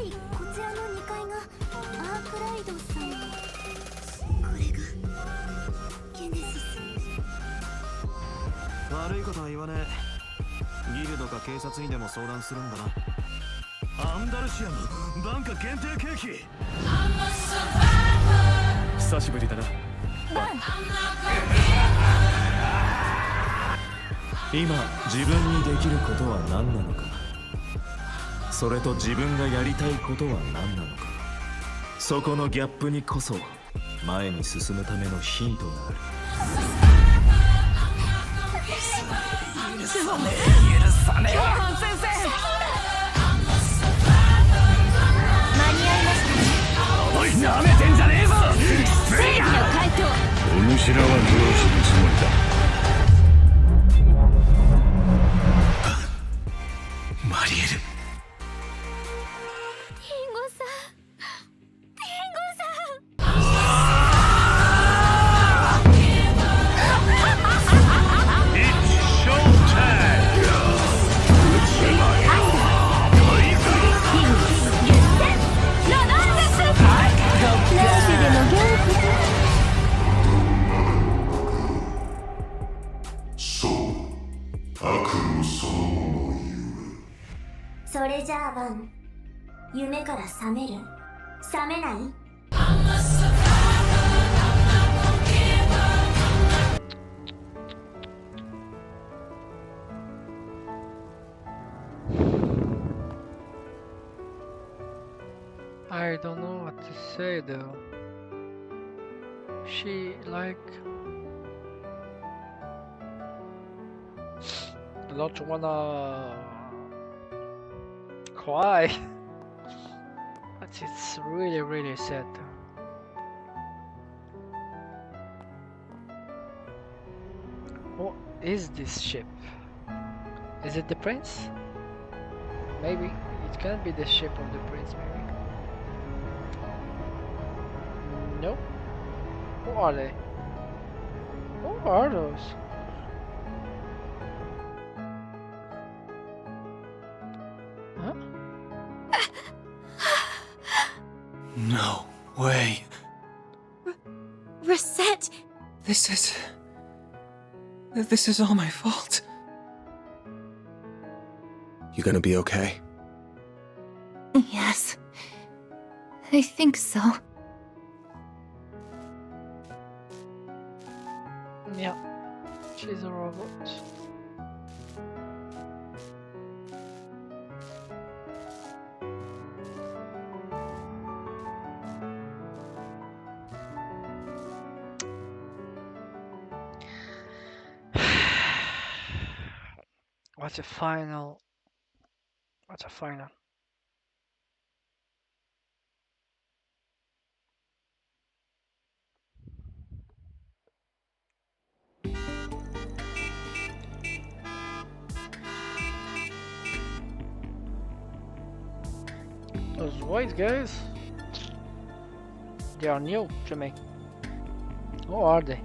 りこちらの2階がアークライドさん。これがゲネシス。悪いことは言わねえ。ギルドか警察にでも相談するんだな。アンダルシアのバンカ限定ケーキ。久しぶりだな。今自分にできることは何なのか、それと自分がやりたいことは何なのか、そこのギャップにこそ前に進むためのヒントがある。許さねえ、許さねえ。長藩先生、間に合いましたね。おい、なめてんじゃねえぞ。正義の回答。お主らはどうするつもりだ。マリエル、ティンゴさん、ティンゴさん。それじゃあバン、夢から覚める？覚めない？I don't know what to say though. She like don't wanna cry, but it's really sad. What is this ship? Is it the prince? Maybe it can be the ship of the prince. Maybe. Nope. Who are they? Who are those? Huh? no way. Reset. This is all my fault. You gonna be okay? Yes, I think so. Yeah, she's a robot. What's a final? What's a final? Those white guys, they are new to me. Who are they?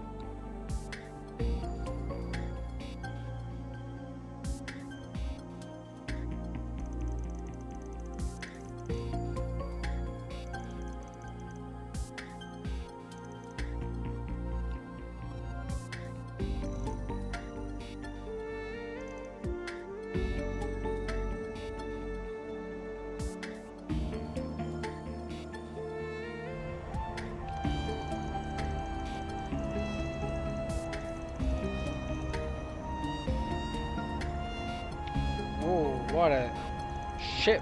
Oh, what a ship!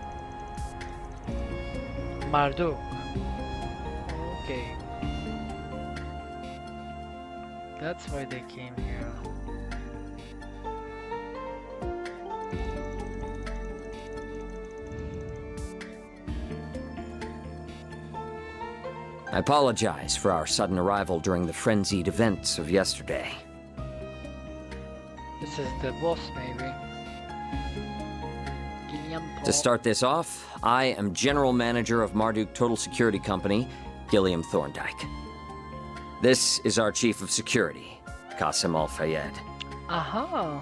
Marduk. Okay. That's why they came here. I apologize for our sudden arrival during the frenzied events of yesterday. This is the boss, maybe. To start this off, I am General Manager of Marduk Total Security Company, Gilliam Thorndike. This is our Chief of Security, Qasim Al-Fayed. Aha!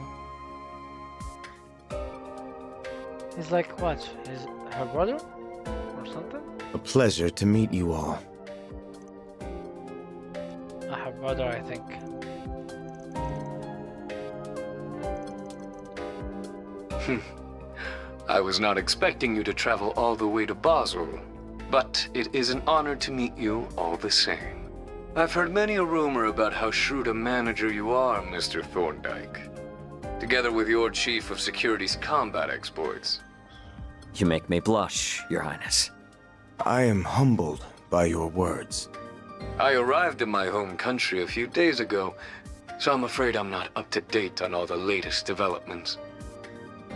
He's like what? Is her brother? Or something? A pleasure to meet you all. Her brother, I think. I was not expecting you to travel all the way to Basel, but it is an honor to meet you all the same. I've heard many a rumor about how shrewd a manager you are, Mr. Thorndyke. Together with your Chief of Security's combat exploits. You make me blush, Your Highness. I am humbled by your words. I arrived in my home country a few days ago, so I'm afraid I'm not up to date on all the latest developments.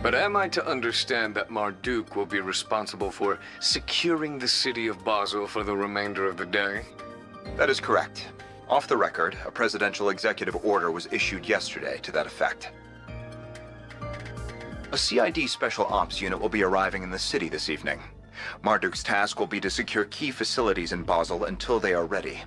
But am I to understand that Marduk will be responsible for securing the city of Basel for the remainder of the day? That is correct. Off the record, a presidential executive order was issued yesterday to that effect. A CID Special Ops unit will be arriving in the city this evening. Marduk's task will be to secure key facilities in Basel until they are ready.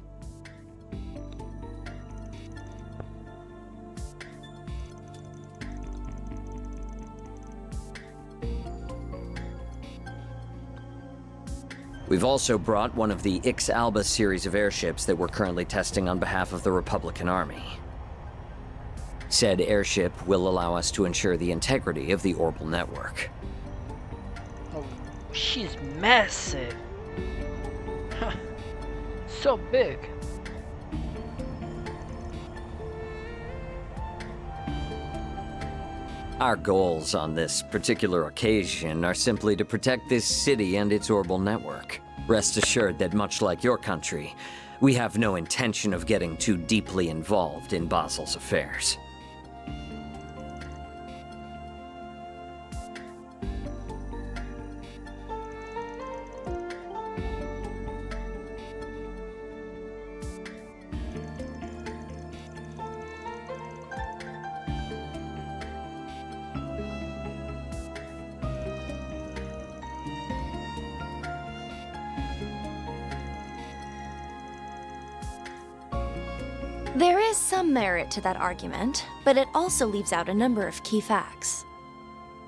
We've also brought one of the Ix Alba series of airships that we're currently testing on behalf of the Republican Army. Said airship will allow us to ensure the integrity of the Orbital network. Oh, she's massive. So big. Our goals on this particular occasion are simply to protect this city and its orbital network. Rest assured that much like your country, we have no intention of getting too deeply involved in Basel's affairs. There is some merit to that argument, but it also leaves out a number of key facts.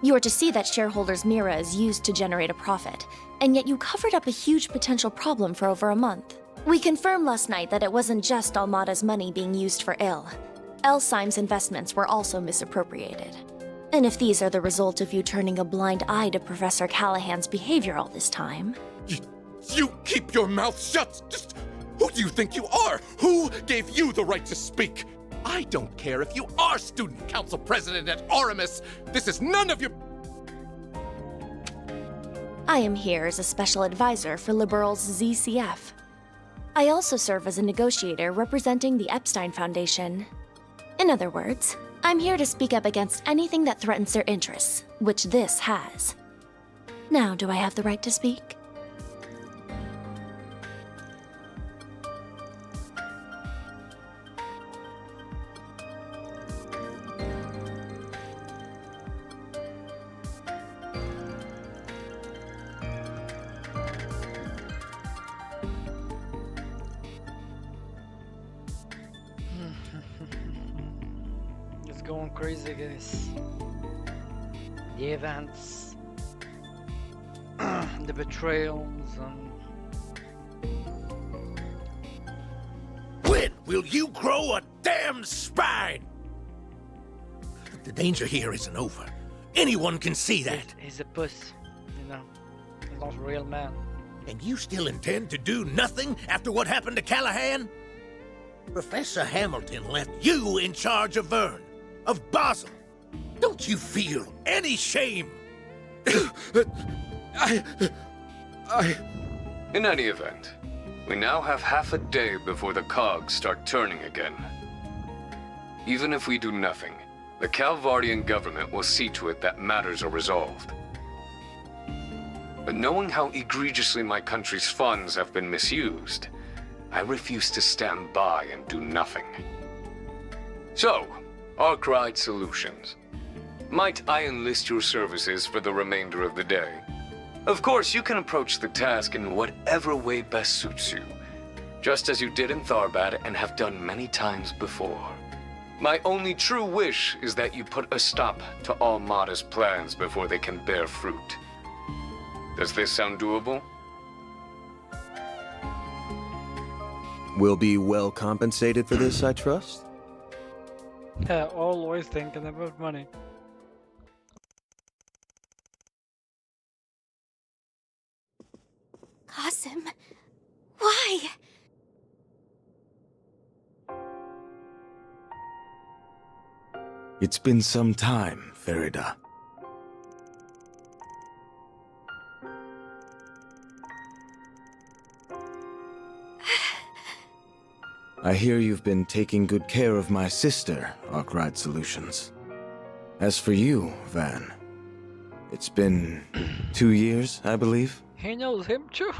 You are to see that shareholders' Mira is used to generate a profit, and yet you covered up a huge potential problem for over a month. We confirmed last night that it wasn't just Almada's money being used for ill. Elsheim's investments were also misappropriated. And if these are the result of you turning a blind eye to Professor Callahan's behavior all this time... You keep your mouth shut! Just who do you think you are? Who gave you the right to speak? I don't care if you are student council president at Aramis. This is none of your... I am here as a special advisor for Liberal's ZCF. I also serve as a negotiator representing the Epstein Foundation. In other words, I'm here to speak up against anything that threatens their interests, which this has. Now, do I have the right to speak? It's going crazy, guys. The events, the betrayals, and... When will you grow a damn spine? The danger here isn't over. Anyone can see that. He's a puss, you know. He's not a real man. And you still intend to do nothing after what happened to Callahan? Professor Hamilton left you in charge of Vern, of Basel. Don't you feel any shame? In any event, we now have half a day before the cogs start turning again. Even if we do nothing, the Calvardian government will see to it that matters are resolved. But knowing how egregiously my country's funds have been misused, I refuse to stand by and do nothing. So, Arkwright Solutions. Might I enlist your services for the remainder of the day? Of course, you can approach the task in whatever way best suits you, just as you did in Tharbad and have done many times before. My only true wish is that you put a stop to Almada's plans before they can bear fruit. Does this sound doable? We'll be well compensated for this, I trust? Yeah, always thinking about money. Qasim, why? It's been some time, Farida. I hear you've been taking good care of my sister, Arkwright Solutions. As for you, Van, it's been 2 years, I believe? He knows him too.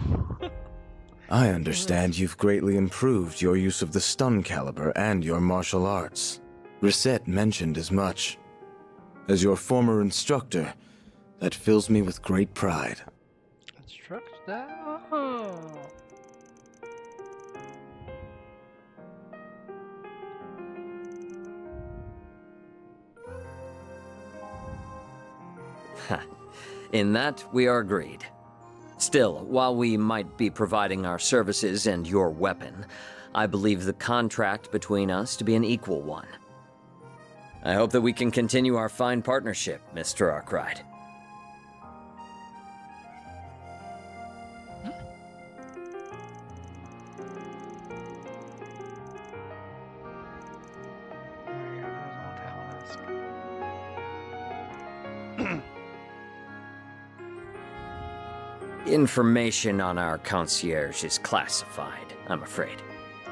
I understand you've greatly improved your use of the stun caliber and your martial arts. Reset mentioned as much. As your former instructor, that fills me with great pride. Instructor? Oh. In that, we are agreed. Still, while we might be providing our services and your weapon, I believe the contract between us to be an equal one. I hope that we can continue our fine partnership, Mr. Arkwright. Information on our concierge is classified, I'm afraid.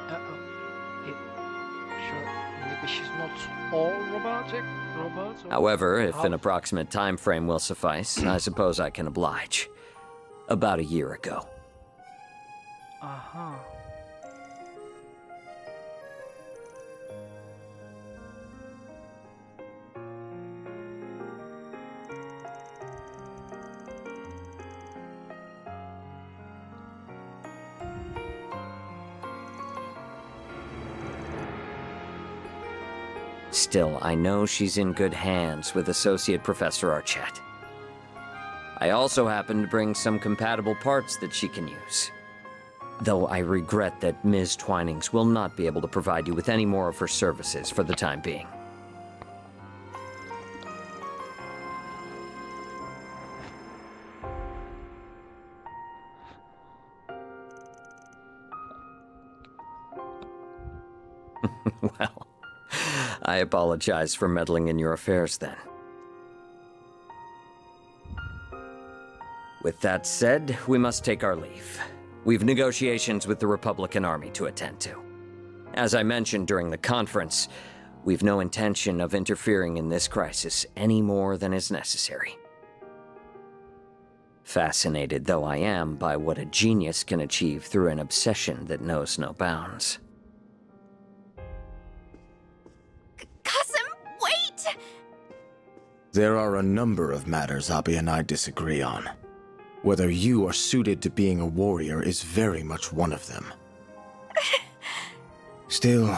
Uh-oh. Sure, maybe she's not all robotic? Robots? However, if an approximate time frame will suffice, I suppose I can oblige. About a year ago. Uh-huh. Still, I know she's in good hands with Associate Professor Archett. I also happen to bring some compatible parts that she can use. Though I regret that Ms. Twinings will not be able to provide you with any more of her services for the time being. Well, I apologize for meddling in your affairs then. With that said, we must take our leave. We've negotiations with the Republican Army to attend to. As I mentioned during the conference, we've no intention of interfering in this crisis any more than is necessary. Fascinated though I am by what a genius can achieve through an obsession that knows no bounds. Wait! There are a number of matters Abi and I disagree on. Whether you are suited to being a warrior is very much one of them. Still,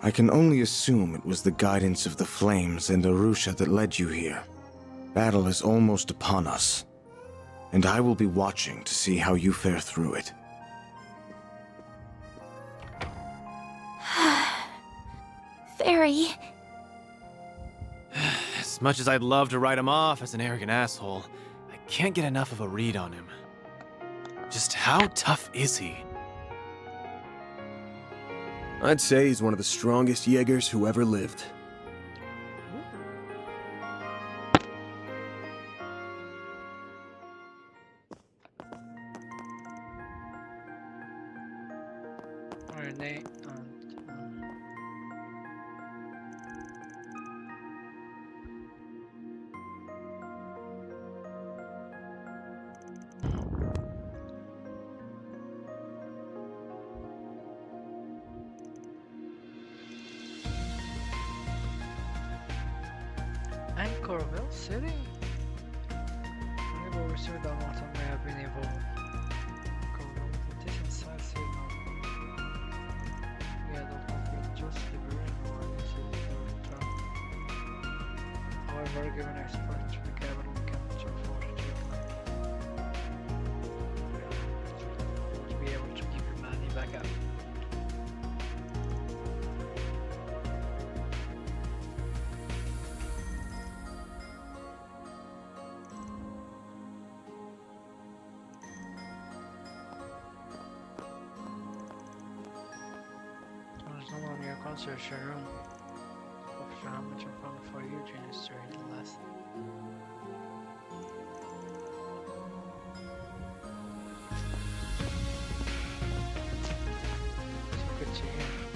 I can only assume it was the guidance of the flames and Arusha that led you here. Battle is almost upon us, and I will be watching to see how you fare through it. Fairy. As much as I'd love to write him off as an arrogant asshole, I can't get enough of a read on him. Just how tough is he? I'd say he's one of the strongest Jaegers who ever lived. Renee Anchorville City? Unable to receive that water may have been involved. Anchorville, but this inside city yeah, don't conflict just liberating or is it however, given expert to the capital can afford to be able to give your money back up. your concert room. For how much I'm found for you during this during the last. So good to hear.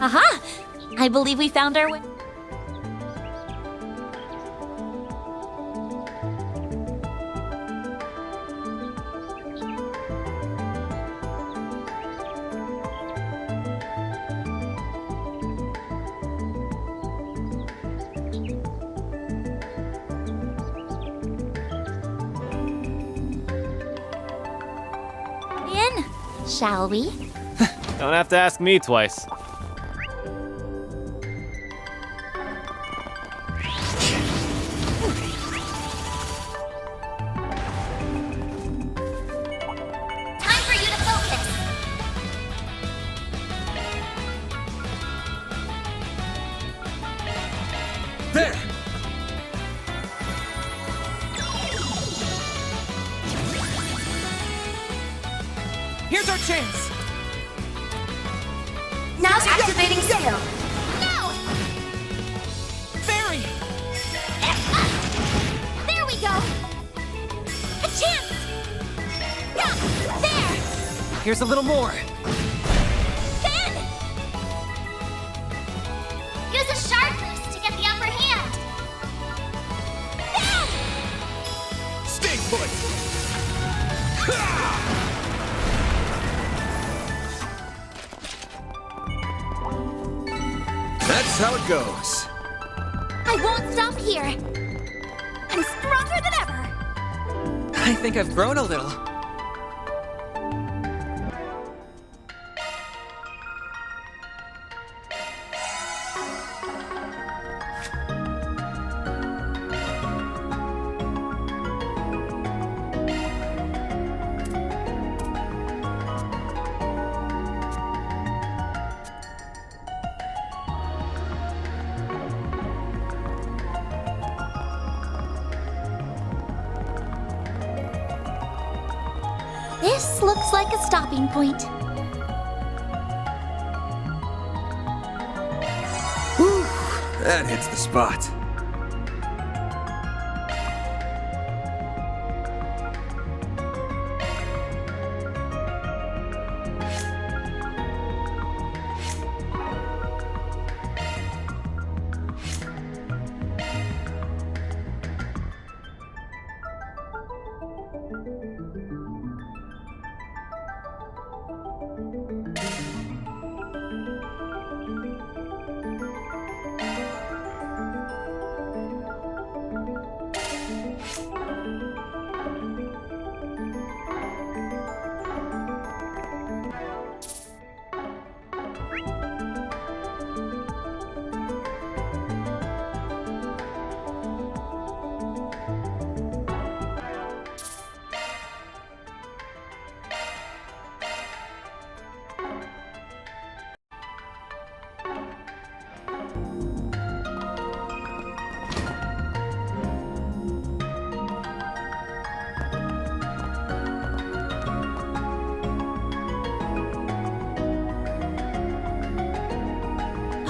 Aha! I believe we found our way. In, shall we? Don't have to ask me twice. Time for you to focus. There! Here's our chance! Now's activating sail. No! Fairy! There we go! A chance! Yeah, there! Here's a little more. Then! Use a sharp boost to get the upper hand. Then! Stay put! That's how it goes. I won't stop here. I'm stronger than ever. I think I've grown a little. This looks like a stopping point. Whew, that hits the spot.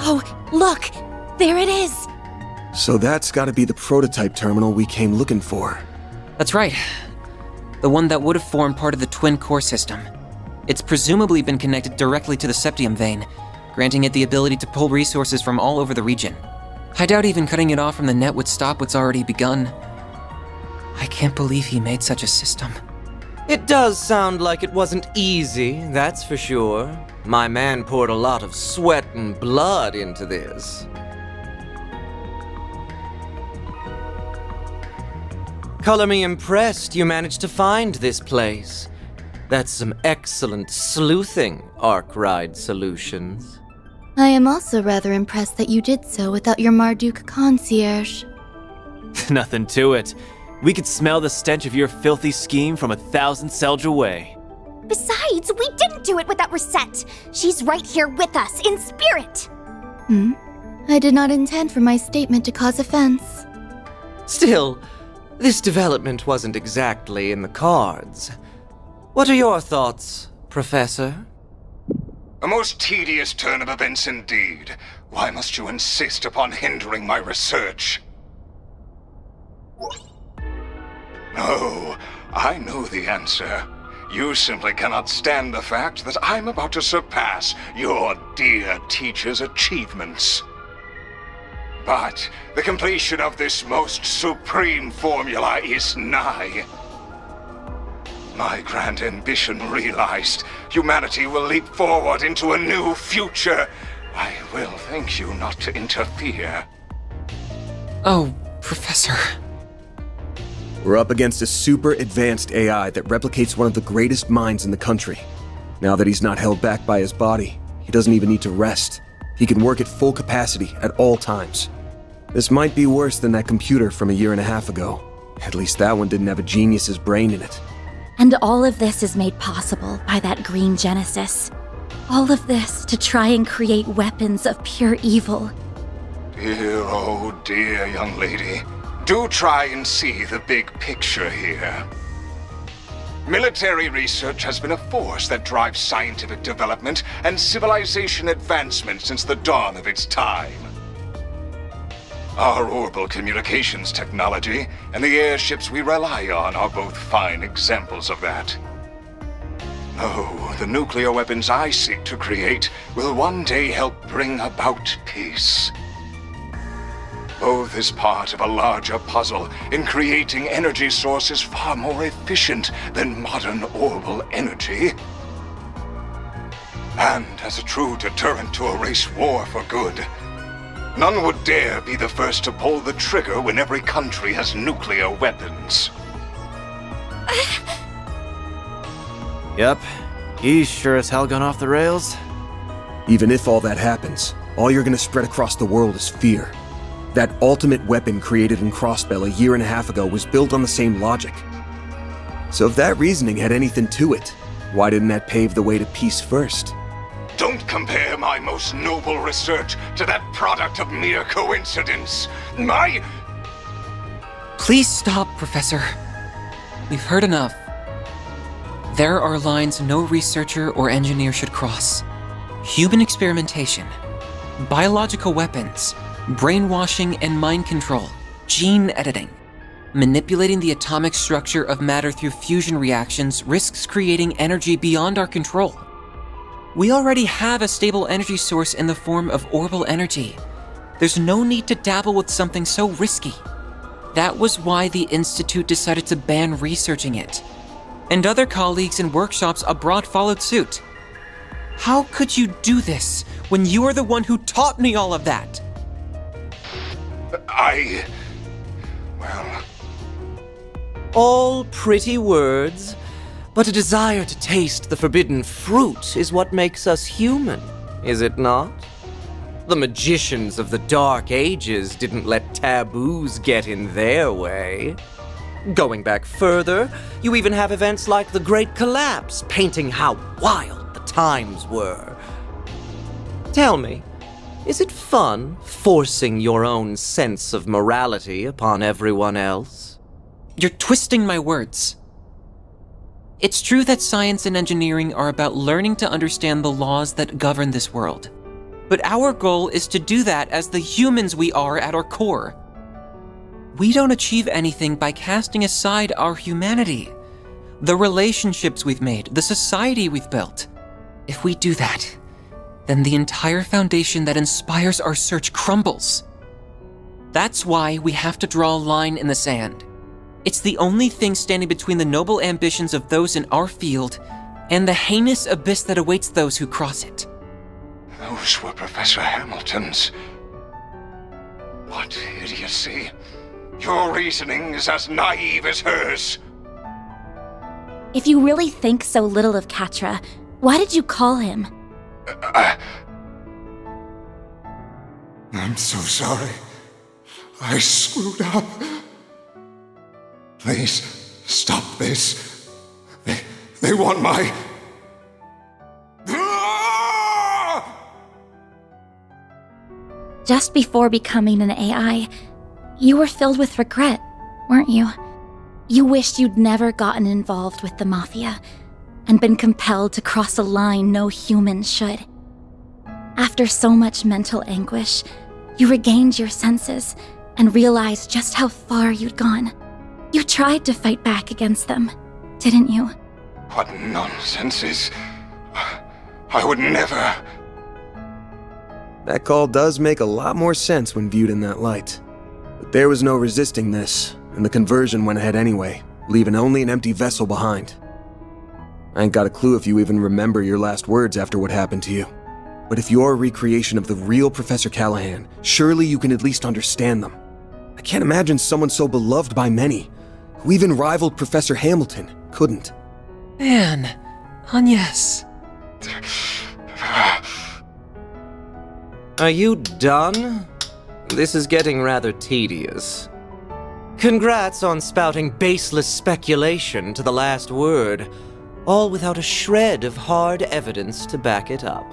Oh, look! There it is! So that's gotta be the prototype terminal we came looking for. That's right. The one that would have formed part of the twin core system. It's presumably been connected directly to the septium vein, granting it the ability to pull resources from all over the region. I doubt even cutting it off from the net would stop what's already begun. I can't believe he made such a system. It does sound like it wasn't easy, that's for sure. My man poured a lot of sweat and blood into this. Color me impressed you managed to find this place. That's some excellent sleuthing, Arkwright Solutions. I am also rather impressed that you did so without your Marduk concierge. Nothing to it. We could smell the stench of your filthy scheme from 1,000 Selj away. Besides, we didn't do it without Reset. She's right here with us, in spirit. I did not intend for my statement to cause offense. Still, this development wasn't exactly in the cards. What are your thoughts, Professor? A most tedious turn of events indeed. Why must you insist upon hindering my research? No, I know the answer. You simply cannot stand the fact that I'm about to surpass your dear teacher's achievements. But the completion of this most supreme formula is nigh. My grand ambition realized, humanity will leap forward into a new future. I will thank you not to interfere. Oh, Professor. We're up against a super advanced AI that replicates one of the greatest minds in the country. Now that he's not held back by his body, he doesn't even need to rest. He can work at full capacity at all times. This might be worse than that computer from 1.5 years ago. At least that one didn't have a genius's brain in it. And all of this is made possible by that green Genesis. All of this to try and create weapons of pure evil. Dear, oh dear, young lady. Do try and see the big picture here. Military research has been a force that drives scientific development and civilization advancement since the dawn of its time. Our orbital communications technology and the airships we rely on are both fine examples of that. Oh, the nuclear weapons I seek to create will one day help bring about peace. Both is part of a larger puzzle in creating energy sources far more efficient than modern orbital energy. And as a true deterrent to erase war for good, none would dare be the first to pull the trigger when every country has nuclear weapons. Yep, he's sure as hell gone off the rails. Even if all that happens, all you're gonna spread across the world is fear. That ultimate weapon created in Crossbell 1.5 years ago was built on the same logic. So if that reasoning had anything to it, why didn't that pave the way to peace first? Don't compare my most noble research to that product of mere coincidence. Please stop, Professor. We've heard enough. There are lines no researcher or engineer should cross. Human experimentation, biological weapons, brainwashing and mind control, gene editing. Manipulating the atomic structure of matter through fusion reactions risks creating energy beyond our control. We already have a stable energy source in the form of orbital energy. There's no need to dabble with something so risky. That was why the Institute decided to ban researching it. And other colleagues in workshops abroad followed suit. How could you do this when you are the one who taught me all of that? All pretty words, but a desire to taste the forbidden fruit is what makes us human, is it not? The magicians of the Dark Ages didn't let taboos get in their way. Going back further, you even have events like the Great Collapse, painting how wild the times were. Tell me, is it fun forcing your own sense of morality upon everyone else? You're twisting my words. It's true that science and engineering are about learning to understand the laws that govern this world. But our goal is to do that as the humans we are at our core. We don't achieve anything by casting aside our humanity, the relationships we've made, the society we've built. If we do that, then the entire foundation that inspires our search crumbles. That's why we have to draw a line in the sand. It's the only thing standing between the noble ambitions of those in our field and the heinous abyss that awaits those who cross it. Those were Professor Hamilton's. What idiocy. Your reasoning is as naive as hers. If you really think so little of Catra, why did you call him? I'm so sorry. I screwed up. Please, stop this. They want my... Just before becoming an AI, you were filled with regret, weren't you? You wished you'd never gotten involved with the Mafia and been compelled to cross a line no human should. After so much mental anguish, you regained your senses and realized just how far you'd gone. You tried to fight back against them, didn't you? What nonsense is... I would never... That call does make a lot more sense when viewed in that light. But there was no resisting this, and the conversion went ahead anyway, leaving only an empty vessel behind. I ain't got a clue if you even remember your last words after what happened to you. But if you're a recreation of the real Professor Callahan, surely you can at least understand them. I can't imagine someone so beloved by many, who even rivaled Professor Hamilton, couldn't. Man, Agnes. Are you done? This is getting rather tedious. Congrats on spouting baseless speculation to the last word, all without a shred of hard evidence to back it up.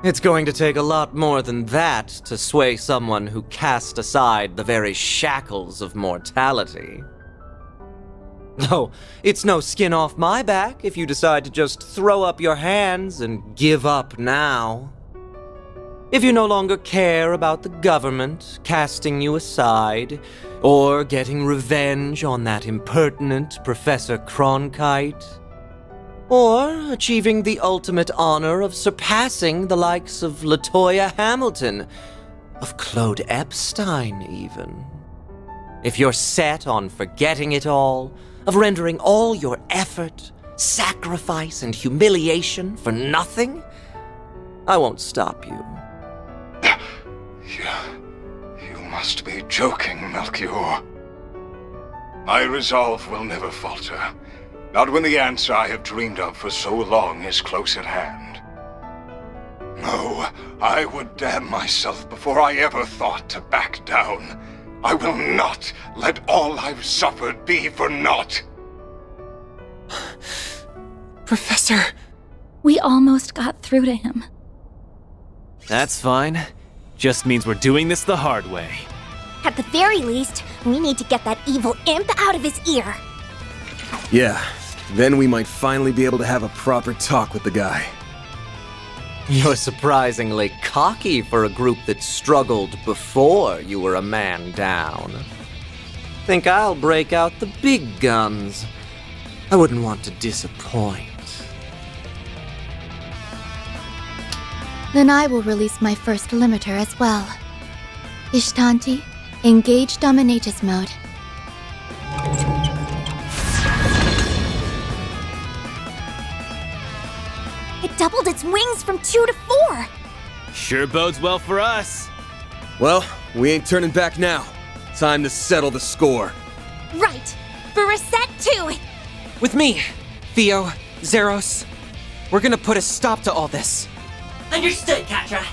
It's going to take a lot more than that to sway someone who cast aside the very shackles of mortality. Though, it's no skin off my back if you decide to just throw up your hands and give up now. If you no longer care about the government casting you aside, or getting revenge on that impertinent Professor Cronkite, or achieving the ultimate honor of surpassing the likes of LaToya Hamilton, of Claude Epstein even. If you're set on forgetting it all, of rendering all your effort, sacrifice, and humiliation for nothing, I won't stop you. You must be joking, Melchior. My resolve will never falter. Not when the answer I have dreamed of for so long is close at hand. No, I would damn myself before I ever thought to back down. I will not let all I've suffered be for naught. Professor... We almost got through to him. That's fine. Just means we're doing this the hard way. At the very least, we need to get that evil imp out of his ear. Yeah, then we might finally be able to have a proper talk with the guy. You're surprisingly cocky for a group that struggled before you were a man down. Think I'll break out the big guns. I wouldn't want to disappoint. Then I will release my first limiter as well. Ishtanti, engage Dominatus mode. It doubled its wings from 2 to 4. Sure bodes well for us. Well, we ain't turning back now. Time to settle the score. Right. For Reset 2. With me, Theo, Xyress. We're gonna put a stop to all this. Understood, Katra.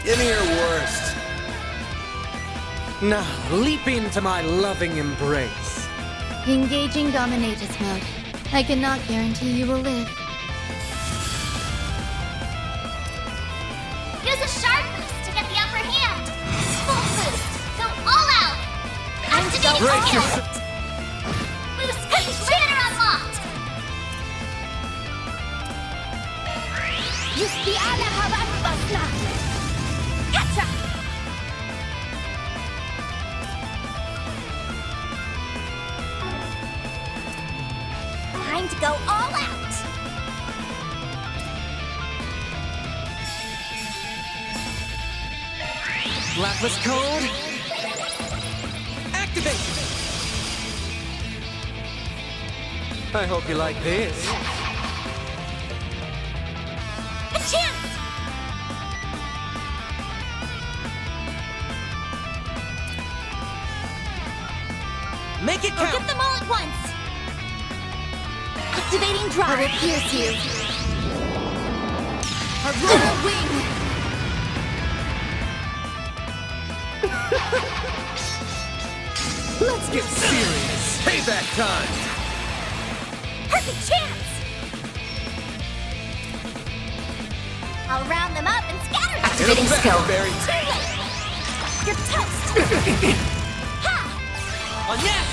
Give me your worst. Now, leap into my loving embrace. Engaging Dominatus mode. I cannot guarantee you will live. Use a sharp boost to get the upper hand. Full boost. Go all out. Activate skill. Boost Constrainer unlocked. Use the Alahabat Basna. Katra. Time to go all out. Blacklist code. Activate! I hope you like this. A chance! Make it count! Get them all at once! Activating drive! I will pierce you! A royal wing! Let's get serious! Payback time! Perfect chance! I'll round them up and scatter them! Activating skill. Barry. Too late! You're toast! Ha! On yes!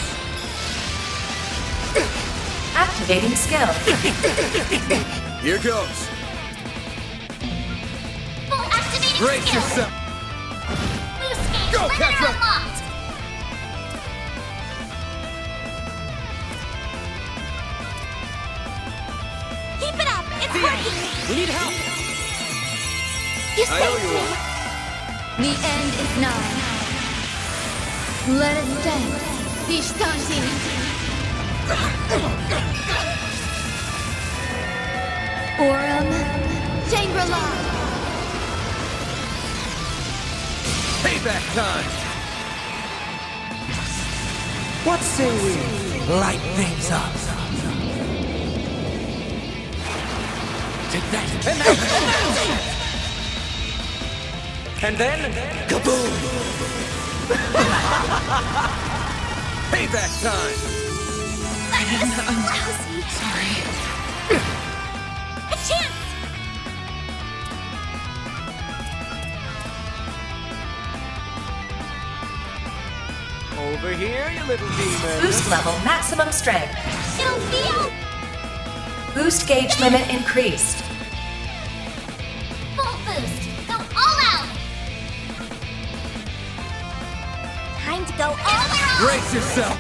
Activating skill. Here goes. Full activating Brace skill. yourself. Boost gauge Go, limiter Katra. unlocked. We need help! You saved me! The end is nigh. Let us stand. Vishtanti! Aurum Shangri-La! Payback time! What say we light things up? Take that! And then, kaboom! Payback time! Lousy. Sorry. A chance! Over here, you little demon! Boost level maximum strength. It'll feel! Boost gauge limit increased. Full boost! Go all out! Time to go all the way around! Brace yourself!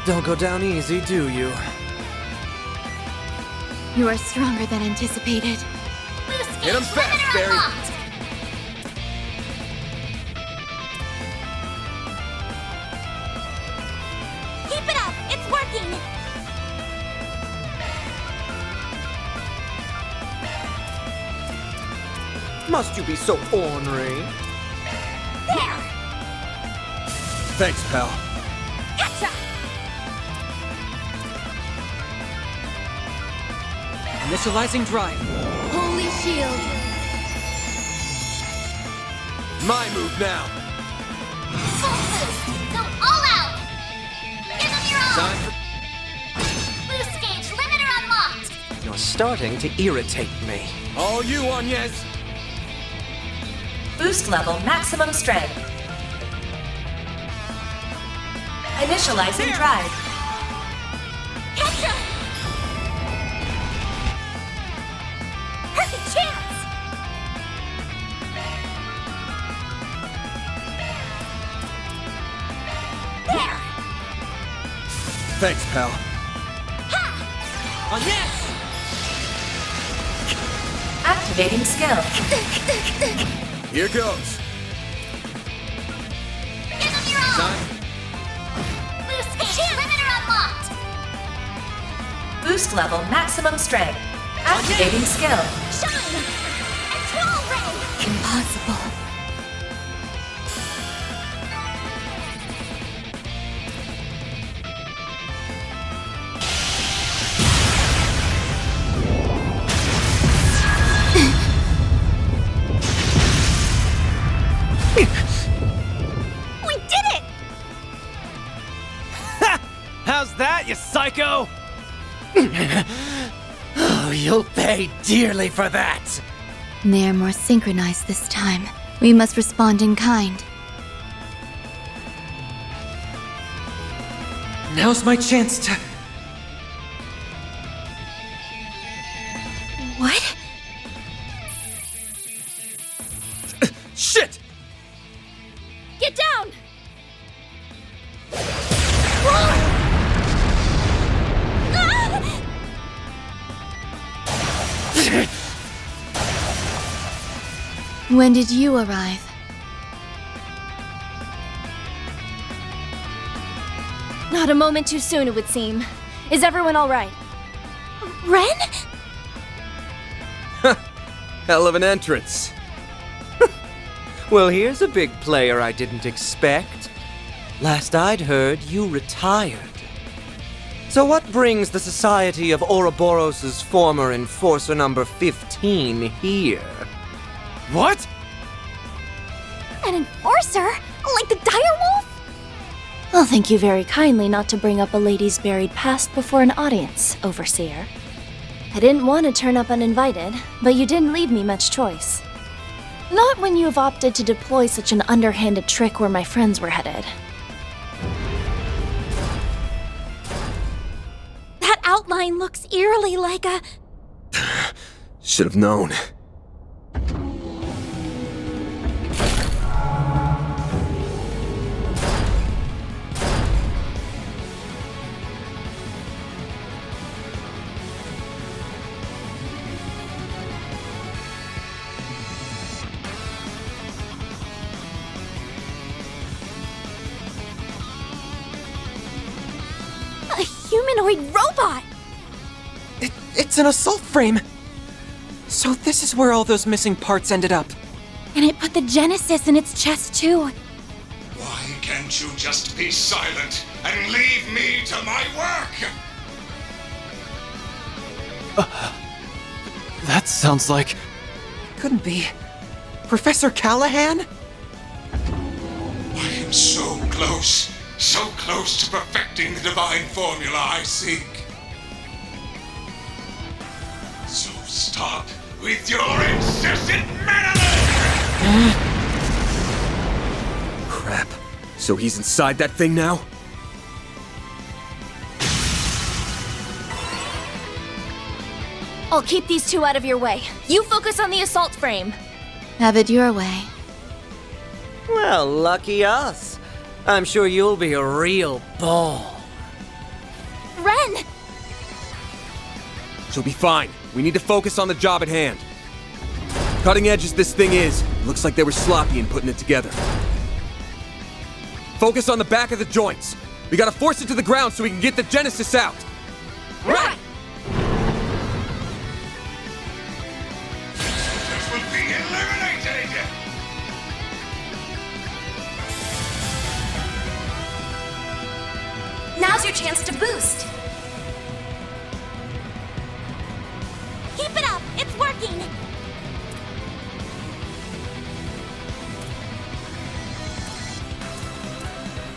Don't go down easy, do you? You are stronger than anticipated. Hit him fast, Barry! Keep it up! It's working! Must you be so ornery? There! Thanks, pal. Gotcha! Initializing drive. Holy shield! My move now! Full boost! Go all out! Give them your all! Time for... Boost gauge limiter unlocked! You're starting to irritate me. All you, Agnes! Boost level maximum strength. Initializing drive. Gotcha! Perfect chance! There! Thanks, pal. On yes! Activating skill. Here goes. Give them your all! Time. Boost gauge limiter unlocked! Boost level maximum strength. Activating skill. Shine! Control ray! Impossible. We did it! How's that, you psycho? Oh, you'll pay dearly for that! They're more synchronized this time. We must respond in kind. Now's my chance to... What? Shit! Get down! When did you arrive? Not a moment too soon, it would seem. Is everyone all right? Ren? Hell of an entrance. Well, here's a big player I didn't expect. Last I'd heard, you retired. So what brings the Society of Ouroboros' former Enforcer number 15 here? What? An enforcer? Like the direwolf? Well, thank you very kindly not to bring up a lady's buried past before an audience, Overseer. I didn't want to turn up uninvited, but you didn't leave me much choice. Not when you have opted to deploy such an underhanded trick where my friends were headed. That outline looks eerily like a... Should have known. humanoid robot! It's an assault frame! So this is where all those missing parts ended up. And it put the Genesis in its chest too. Why can't you just be silent and leave me to my work? That sounds like... Couldn't be. Professor Callahan? I am so close to perfecting the divine formula I seek. So stop with your incessant meddling! Crap. So he's inside that thing now? I'll keep these two out of your way. You focus on the assault frame. Have it your way. Well, lucky us. I'm sure you'll be a real ball. Ren! She'll be fine. We need to focus on the job at hand. Cutting edge as this thing is, looks like they were sloppy in putting it together. Focus on the back of the joints. We gotta force it to the ground so we can get the Genesis out. Right! This will be eliminated! Now's your chance to boost. Keep it up! It's working!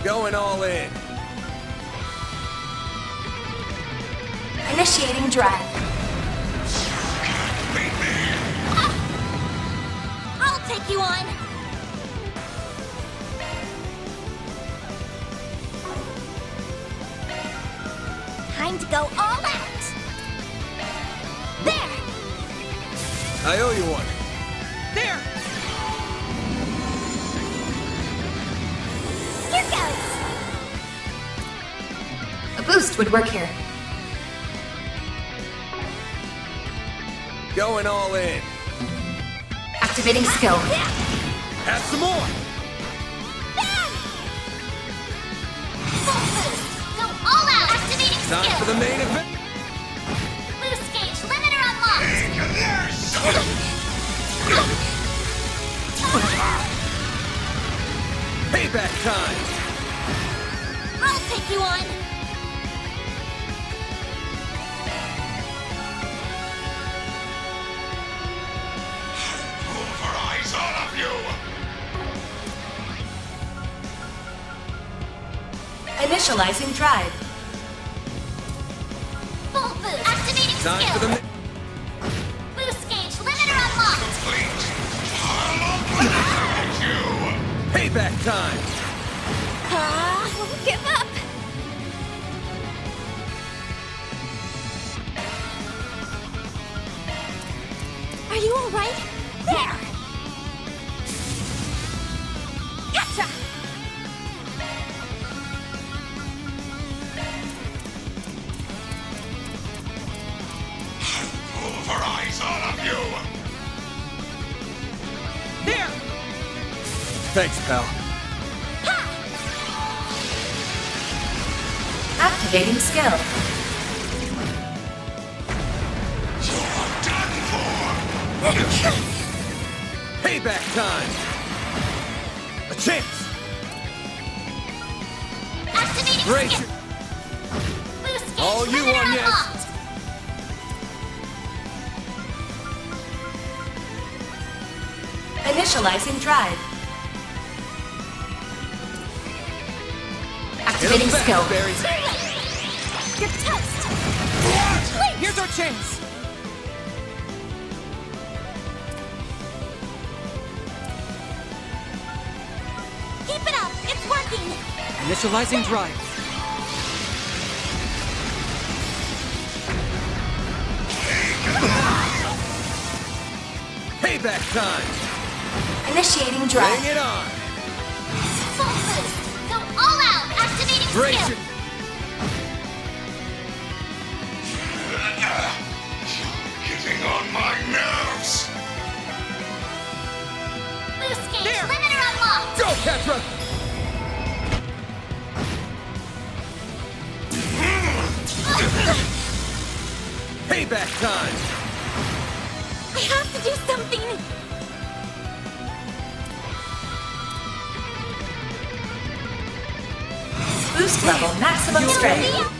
Going all in. Initiating drive. I'll take you on! Time to go all out! There! I owe you one. There! Here goes! A boost would work here. Going all in. Activating skill. Have some more. Full boost! Go all out! Activating Time skill! for the main event. Boost gauge limiter unlocked! Payback time. I'll take you on! Pulverize all of you! Initializing drive. Full boost! Activating Time skill! for the Boost gauge limiter unlocked! payback time. Won't give up! Are you alright? There! Gotcha! Pulverize all of you! There! Thanks, pal. Activating skill. Payback time. A chance. Activating Great. skill! Boost gauge All you limiter on, yes. unlocked! Initializing drive. Activating Get 'em skill. back, berries. You're toast! Here's our chance! Keep it up! It's working! Initializing drive. Payback time. Initiating drive. Bring it on. Full boost! Go all out! Activating Brace skill! it. Getting on my nerves! Boost gauge limiter unlocked! Go, Petra. Payback time! I have to do something! Boost level maximum strength.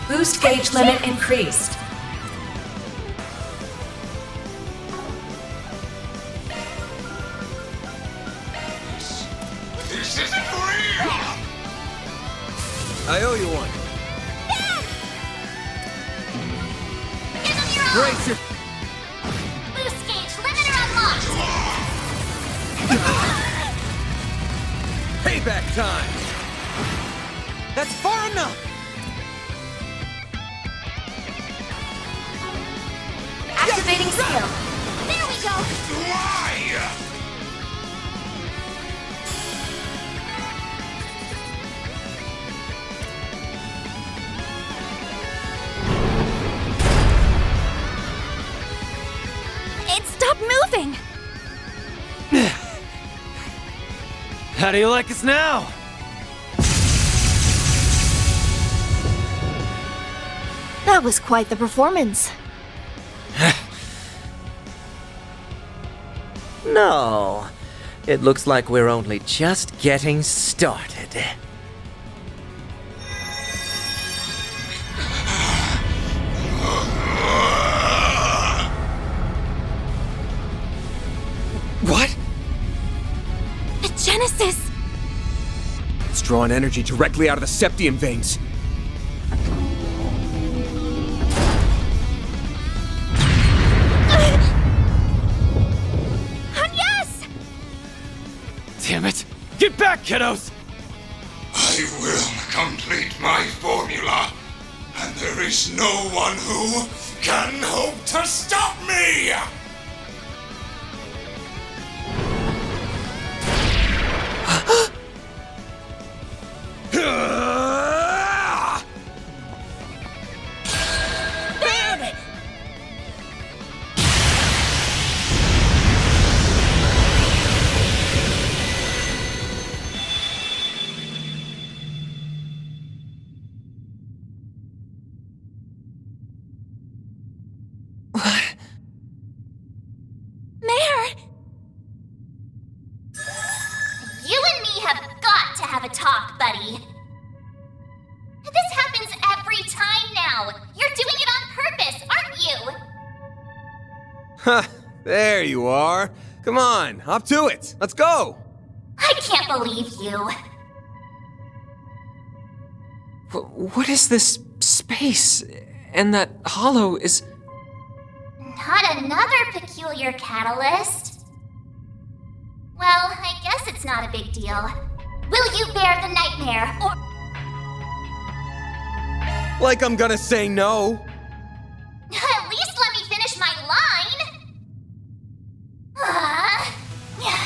Boost gauge limit increased. This isn't real! I owe you one. Brace your... Boost gauge limiter unlocked! Payback time! That's far enough! Activating skill. There we go! Why? It stopped moving! How do you like us now? That was quite the performance. No. It looks like we're only just getting started. What? A Genesis! It's drawing energy directly out of the septium veins. Damn it! Get back, kiddos! I will complete my formula, and there is no one who can hope to stop me! a talk, buddy. This happens every time now. You're doing it on purpose, aren't you? Huh, there you are. Come on, up to it. Let's go. I can't believe you. What is this space? And that hollow is... Not another peculiar catalyst. Well, I guess it's not a big deal. Will you bear the nightmare, or... Like I'm gonna say no. At least let me finish my line!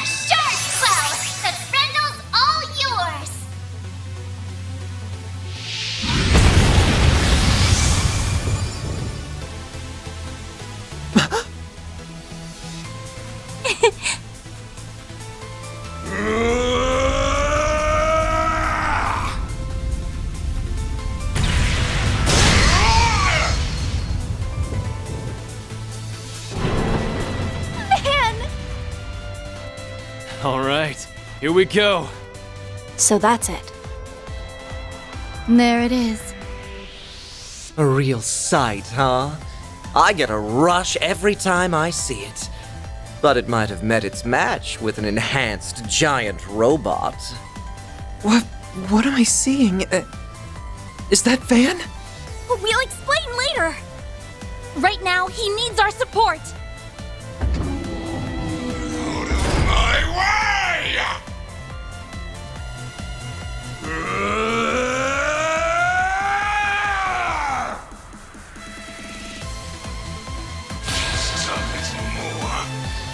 Sure, well, the friendle's all yours! All right, here we go. So that's it. There it is. A real sight, huh? I get a rush every time I see it. But it might have met its match with an enhanced giant robot. What am I seeing? Is that Van? We'll explain later. Right now, he needs our support. My way! Just a little more.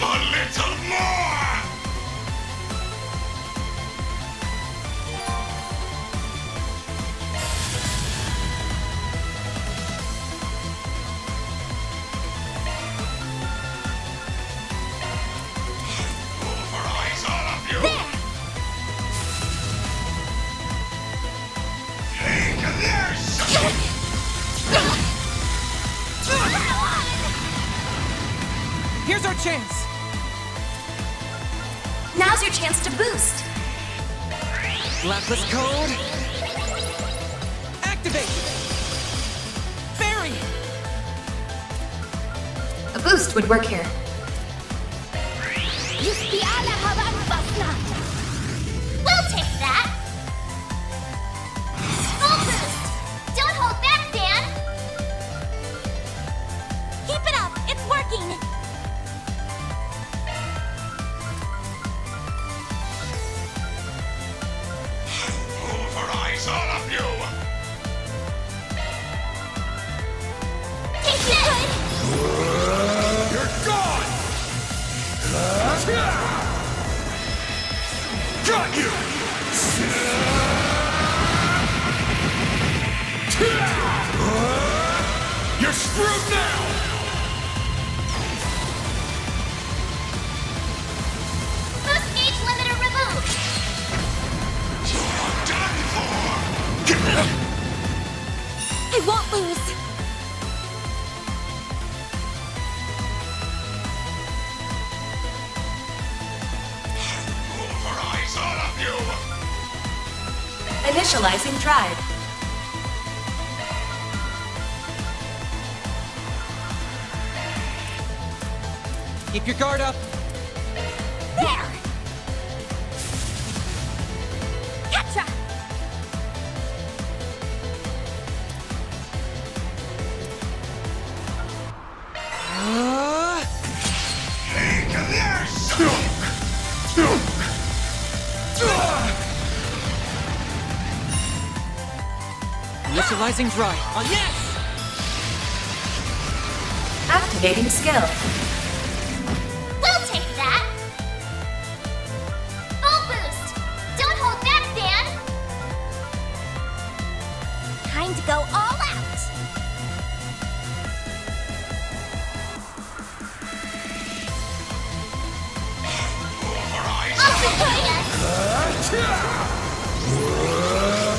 A little more! Pulverize all of you! Take this! Here's our chance! Now's your chance to boost. Blacklist code. Activate! Fairy! A boost would work here. We'll take that! Full boost! Don't hold back, Dan! Keep it up! It's working! Pulverize all of you! Keep it! You're gone! Got you! You're screwed now! Boost gauge limiter removed! You're done for! I won't lose! Pulverize all of you! Initializing drive. Keep your guard up. There! Catcha! Take this! Initializing drive. Yes! Activating skill. We'll take that! Full boost! Don't hold back, Dan! Time to go all out! Pulverize I'll all of support ya!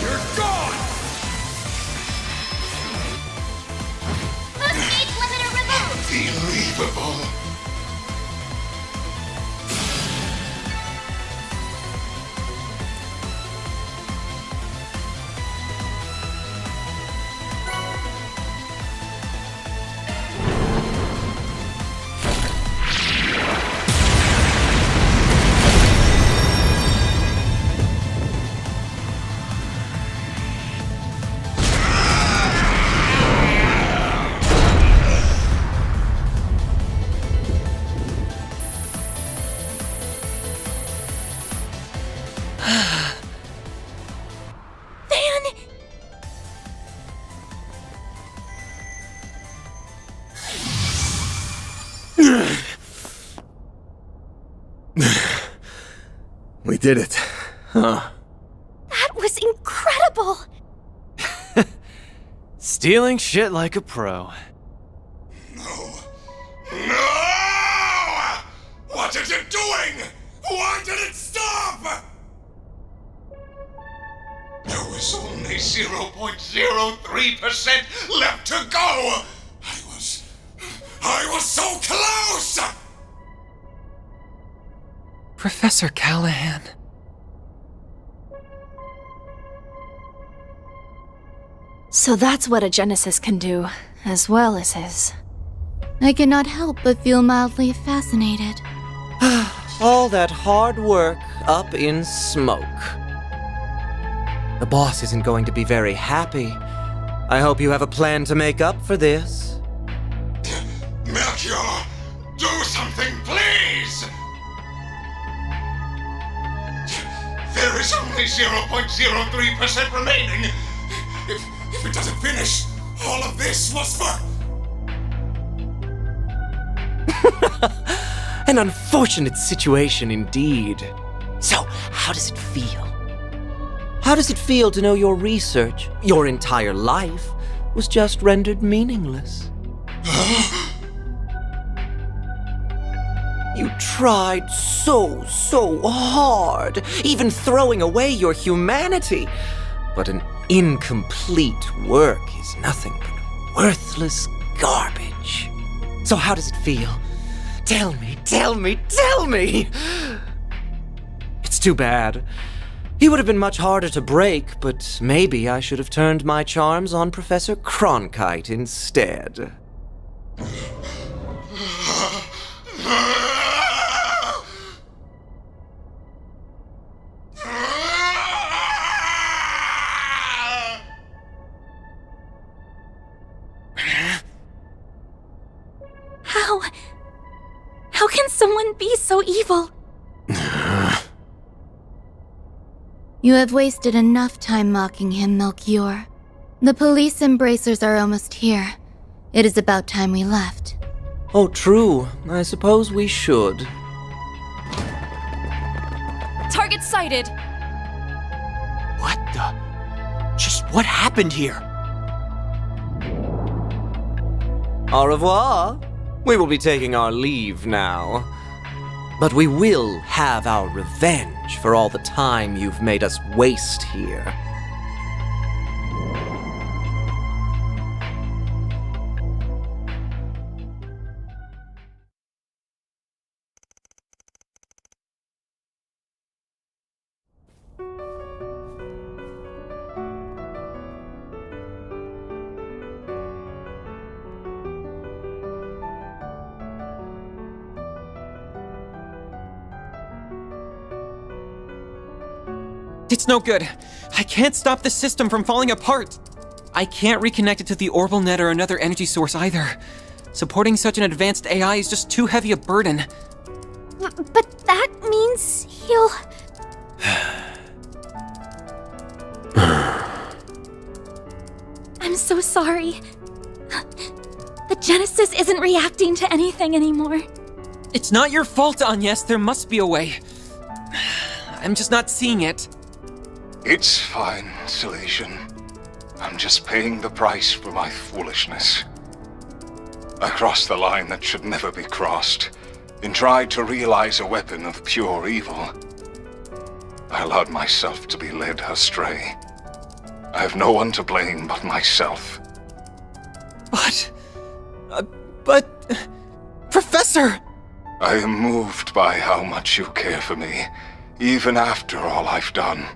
You're gone! Boost gauge limiter removed! Unbelievable! We did it. Huh. That was incredible! Stealing shit like a pro. No! What is it doing? Why did it stop? There was only 0.03% left to go! I was so close! Professor Callahan. So that's what a Genesis can do, as well as his. I cannot help but feel mildly fascinated. All that hard work up in smoke. The boss isn't going to be very happy. I hope you have a plan to make up for this. Melchior, do something, please! There is only 0.03% remaining. If it doesn't finish, all of this was for... An unfortunate situation indeed. So, how does it feel? How does it feel to know your research, your entire life, was just rendered meaningless? You tried so hard, even throwing away your humanity. But an incomplete work is nothing but worthless garbage. So how does it feel Tell me! It's too bad. He would have been much harder to break, but maybe I should have turned my charms on Professor Cronkite instead. How can someone be so evil? You have wasted enough time mocking him, Melchior. The police embracers are almost here. It is about time we left. Oh, true. I suppose we should. Target sighted! What the? Just what happened here? Au revoir. We will be taking our leave now. But we will have our revenge for all the time you've made us waste here. It's no good. I can't stop the system from falling apart. I can't reconnect it to the orbital net or another energy source either. Supporting such an advanced AI is just too heavy a burden. But that means he'll... I'm so sorry. The Genesis isn't reacting to anything anymore. It's not your fault, Agnes. There must be a way. I'm just not seeing it. It's fine, Salesian. I'm just paying the price for my foolishness. I crossed the line that should never be crossed, and tried to realize a weapon of pure evil. I allowed myself to be led astray. I have no one to blame but myself. But... Professor! I am moved by how much you care for me, even after all I've done.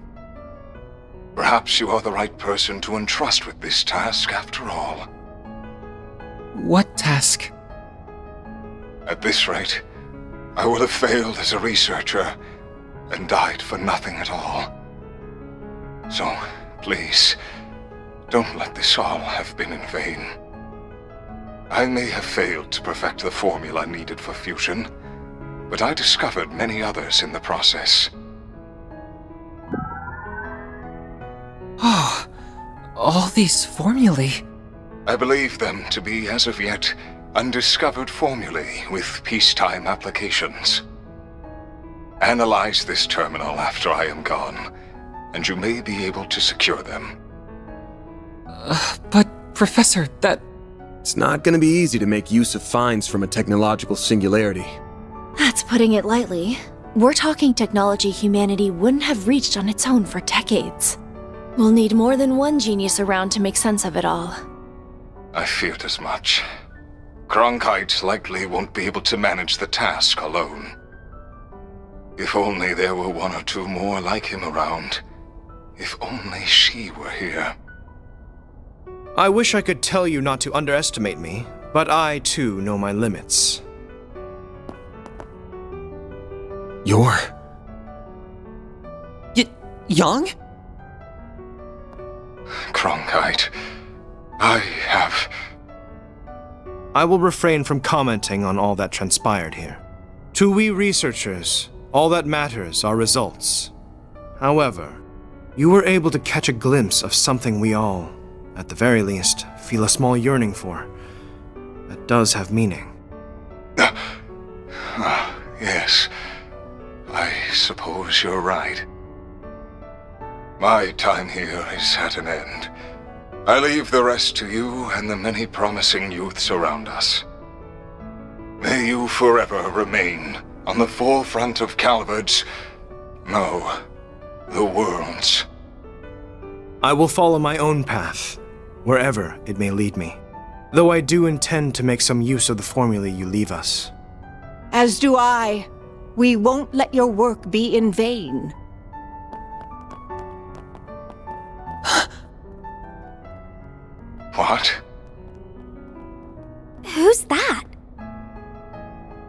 Perhaps you are the right person to entrust with this task after all. What task? At this rate, I will have failed as a researcher and died for nothing at all. So, please, don't let this all have been in vain. I may have failed to perfect the formula needed for fusion, but I discovered many others in the process. Oh, all these formulae. I believe them to be, as of yet, undiscovered formulae with peacetime applications. Analyze this terminal after I am gone, and you may be able to secure them. But, Professor, that... It's not gonna be easy to make use of finds from a technological singularity. That's putting it lightly. We're talking technology humanity wouldn't have reached on its own for decades. We'll need more than one genius around to make sense of it all. I feared as much. Cronkite likely won't be able to manage the task alone. If only there were one or two more like him around. If only she were here. I wish I could tell you not to underestimate me, but I too know my limits. You're... Young? Cronkite, I will refrain from commenting on all that transpired here. To we researchers, all that matters are results. However, you were able to catch a glimpse of something we all, at the very least, feel a small yearning for. That does have meaning. Yes, I suppose you're right. My time here is at an end. I leave the rest to you and the many promising youths around us. May you forever remain on the forefront of Calvard's, no, the world's. I will follow my own path, wherever it may lead me. Though I do intend to make some use of the formulae you leave us. As do I. We won't let your work be in vain. What? Who's that?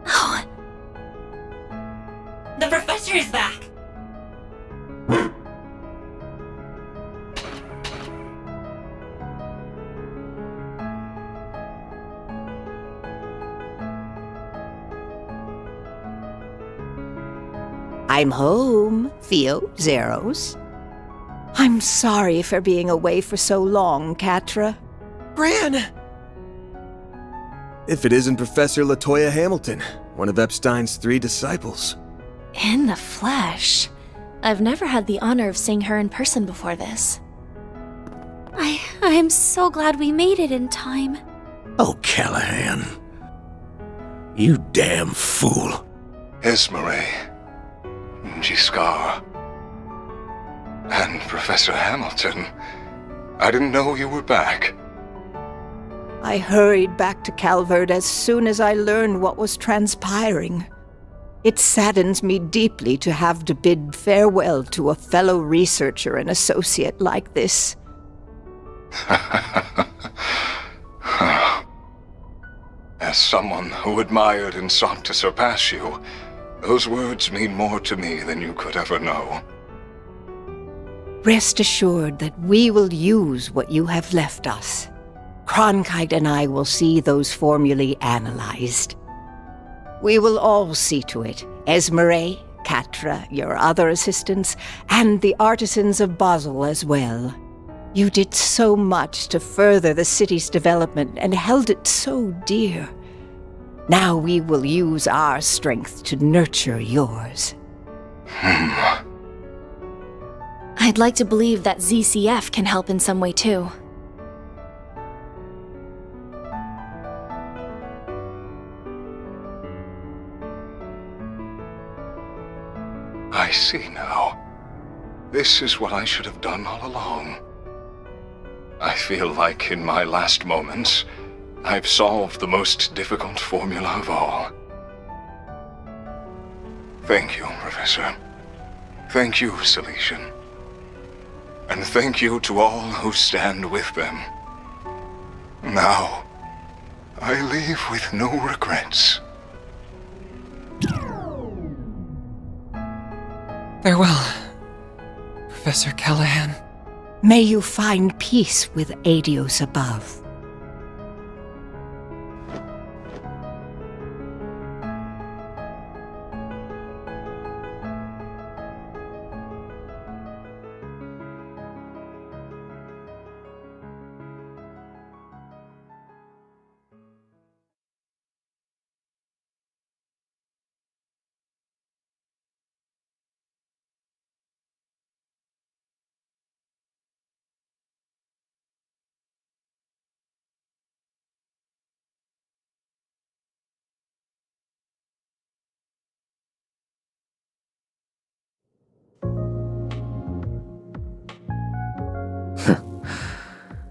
Oh. The professor is back! I'm home, Theo, Xyress. I'm sorry for being away for so long, Catra. Gran! If it isn't Professor Latoya Hamilton, one of Epstein's 3 disciples. In the flesh. I've never had the honor of seeing her in person before this. I'm so glad we made it in time. Oh, Callahan. You damn fool. Esmeralda. Giscard. And Professor Hamilton. I didn't know you were back. I hurried back to Calvert as soon as I learned what was transpiring. It saddens me deeply to have to bid farewell to a fellow researcher and associate like this. As someone who admired and sought to surpass you, those words mean more to me than you could ever know. Rest assured that we will use what you have left us. Cronkite and I will see those formulae analyzed. We will all see to it, Esmeralda, Catra, your other assistants, and the artisans of Basel as well. You did so much to further the city's development and held it so dear. Now we will use our strength to nurture yours. I'd like to believe that ZCF can help in some way too. I see now. This is what I should have done all along. I feel like in my last moments, I've solved the most difficult formula of all. Thank you, Professor. Thank you, Silesian. And thank you to all who stand with them. Now, I leave with no regrets. Farewell, Professor Callahan. May you find peace with Adios above.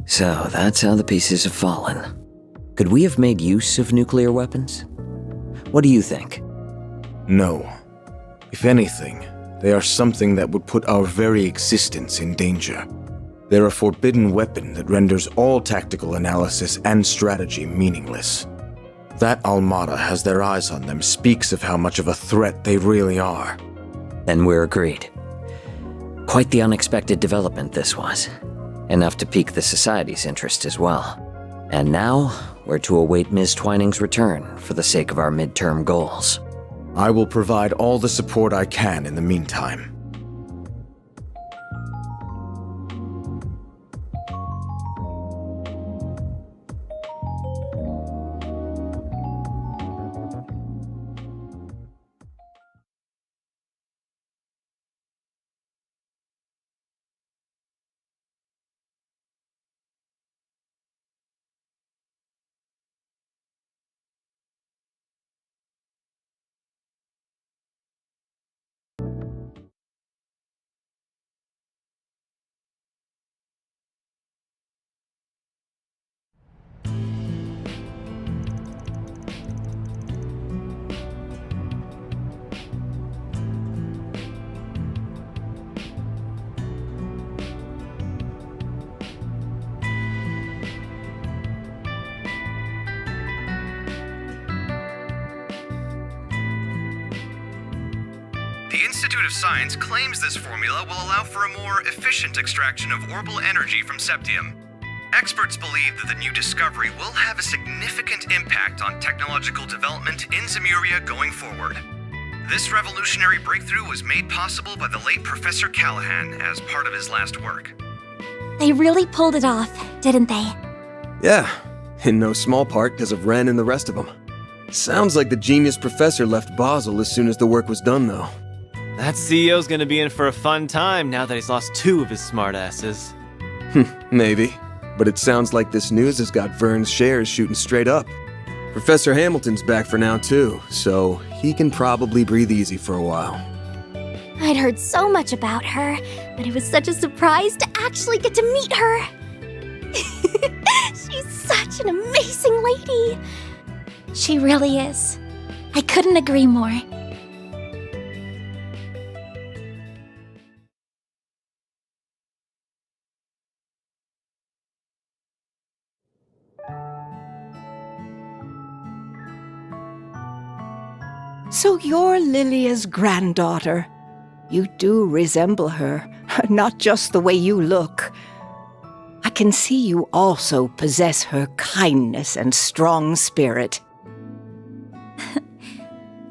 So that's how the pieces have fallen. Could we have made use of nuclear weapons? What do you think? No. If anything, they are something that would put our very existence in danger. They're a forbidden weapon that renders all tactical analysis and strategy meaningless. That Almada has their eyes on them speaks of how much of a threat they really are. Then we're agreed. Quite the unexpected development this was. Enough to pique the Society's interest as well. And now, we're to await Ms. Twining's return for the sake of our midterm goals. I will provide all the support I can in the meantime. The Institute of Science claims this formula will allow for a more efficient extraction of orbital energy from septium. Experts believe that the new discovery will have a significant impact on technological development in Zemuria going forward. This revolutionary breakthrough was made possible by the late Professor Callahan as part of his last work. They really pulled it off, didn't they? Yeah, in no small part because of Ren and the rest of them. Sounds like the genius professor left Basel as soon as the work was done, though. That CEO's gonna be in for a fun time now that he's lost 2 of his smartasses. Maybe. But it sounds like this news has got Vern's shares shooting straight up. Professor Hamilton's back for now, too, so he can probably breathe easy for a while. I'd heard so much about her, but it was such a surprise to actually get to meet her. She's such an amazing lady. She really is. I couldn't agree more. So you're Lilia's granddaughter. You do resemble her, not just the way you look. I can see you also possess her kindness and strong spirit.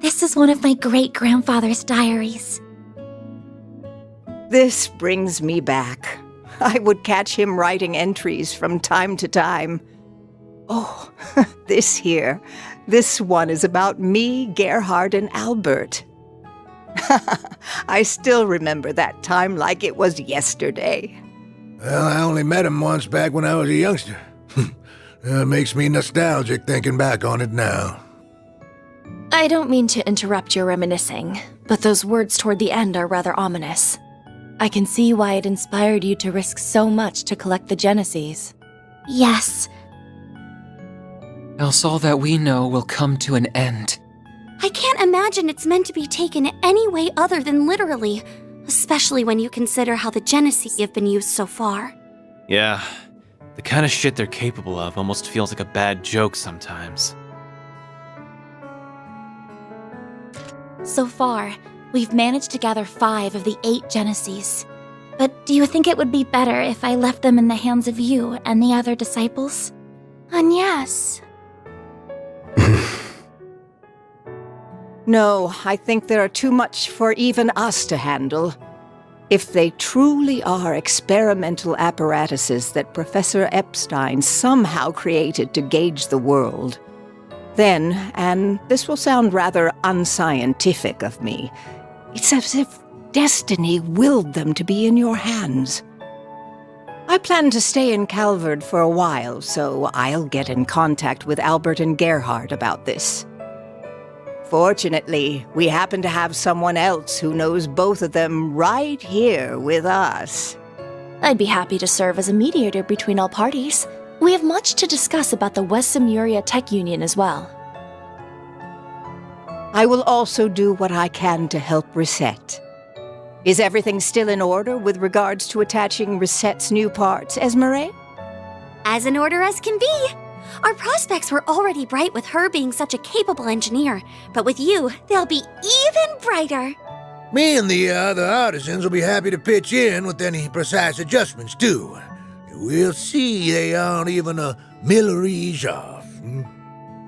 This is one of my great-grandfather's diaries. This brings me back. I would catch him writing entries from time to time. Oh, this here. This one is about me, Gerhard, and Albert. I still remember that time like it was yesterday. Well, I only met him once back when I was a youngster. Makes me nostalgic thinking back on it now. I don't mean to interrupt your reminiscing, but those words toward the end are rather ominous. I can see why it inspired you to risk so much to collect the Genesis. Yes. Else all that we know will come to an end. I can't imagine it's meant to be taken any way other than literally, especially when you consider how the Genesis have been used so far. Yeah, the kind of shit they're capable of almost feels like a bad joke sometimes. So far, we've managed to gather 5 of the 8 Genesis. But do you think it would be better if I left them in the hands of you and the other disciples? And yes. No, I think there are too much for even us to handle. If they truly are experimental apparatuses that Professor Epstein somehow created to gauge the world, then, and this will sound rather unscientific of me, it's as if destiny willed them to be in your hands. I plan to stay in Calvard for a while, so I'll get in contact with Albert and Gerhard about this. Fortunately, we happen to have someone else who knows both of them right here with us. I'd be happy to serve as a mediator between all parties. We have much to discuss about the West Zemuria Tech Union as well. I will also do what I can to help Reset. Is everything still in order with regards to attaching Reset's new parts, Esmeralda? As in order as can be. Our prospects were already bright with her being such a capable engineer, but with you, they'll be even brighter. Me and the other artisans will be happy to pitch in with any precise adjustments, too. We'll see they aren't even a millerage off.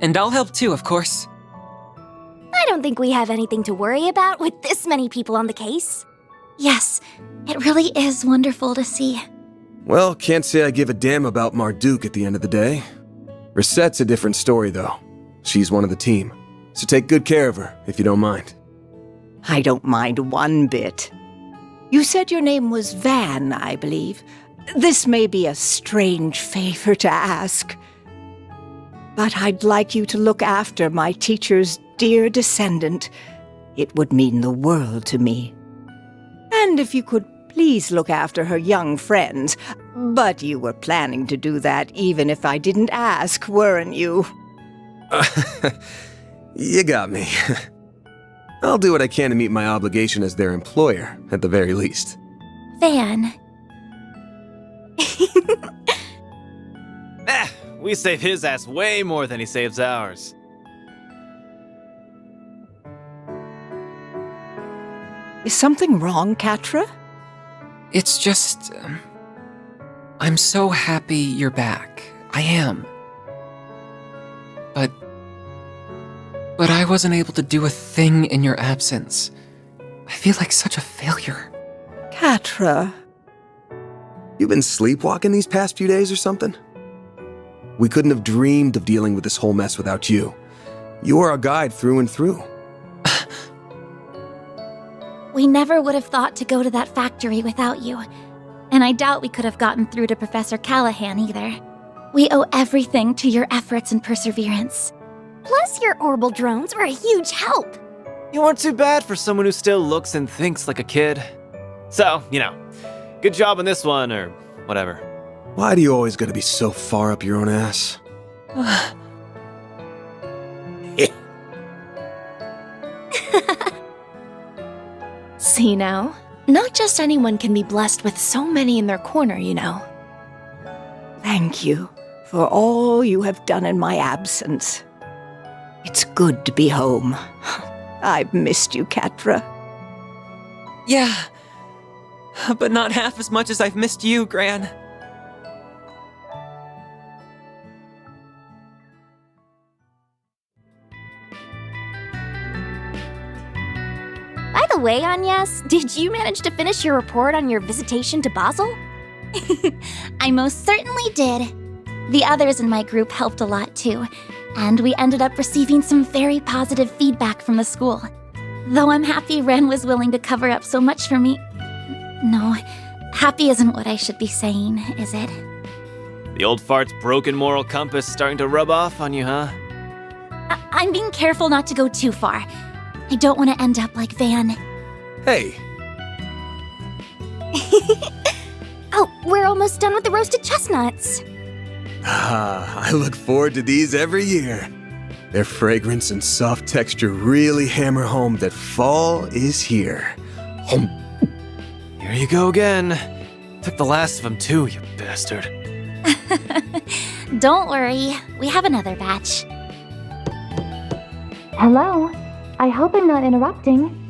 And I'll help too, of course. I don't think we have anything to worry about with this many people on the case. Yes, it really is wonderful to see. Well, can't say I give a damn about Marduk at the end of the day. Reset's a different story, though. She's one of the team, so take good care of her, if you don't mind. I don't mind one bit. You said your name was Van, I believe. This may be a strange favor to ask, but I'd like you to look after my teacher's dear descendant. It would mean the world to me. And if you could please look after her young friends. But you were planning to do that even if I didn't ask, weren't you? You got me. I'll do what I can to meet my obligation as their employer, at the very least. Van. We save his ass way more than he saves ours. Is something wrong, Catra? It's just... I'm so happy you're back. I am. But I wasn't able to do a thing in your absence. I feel like such a failure. Catra. You've been sleepwalking these past few days or something? We couldn't have dreamed of dealing with this whole mess without you. You are our guide through and through. We never would have thought to go to that factory without you. And I doubt we could have gotten through to Professor Callahan either. We owe everything to your efforts and perseverance. Plus, your orbital drones were a huge help. You weren't too bad for someone who still looks and thinks like a kid. So, good job on this one, or whatever. Why do you always gotta be so far up your own ass? See now? Not just anyone can be blessed with so many in their corner, Thank you for all you have done in my absence. It's good to be home. I've missed you, Catra. Yeah, but not half as much as I've missed you, Gran. By the way, Agnes, did you manage to finish your report on your visitation to Basel? I most certainly did. The others in my group helped a lot too, and we ended up receiving some very positive feedback from the school. Though I'm happy Ren was willing to cover up so much for me. No, happy isn't what I should be saying, is it? The old fart's broken moral compass starting to rub off on you, huh? I'm being careful not to go too far. I don't want to end up like Van. Hey. Oh, we're almost done with the roasted chestnuts. I look forward to these every year. Their fragrance and soft texture really hammer home that fall is here. Here you go again. Took the last of them too, you bastard. Don't worry, we have another batch. Hello, I hope I'm not interrupting.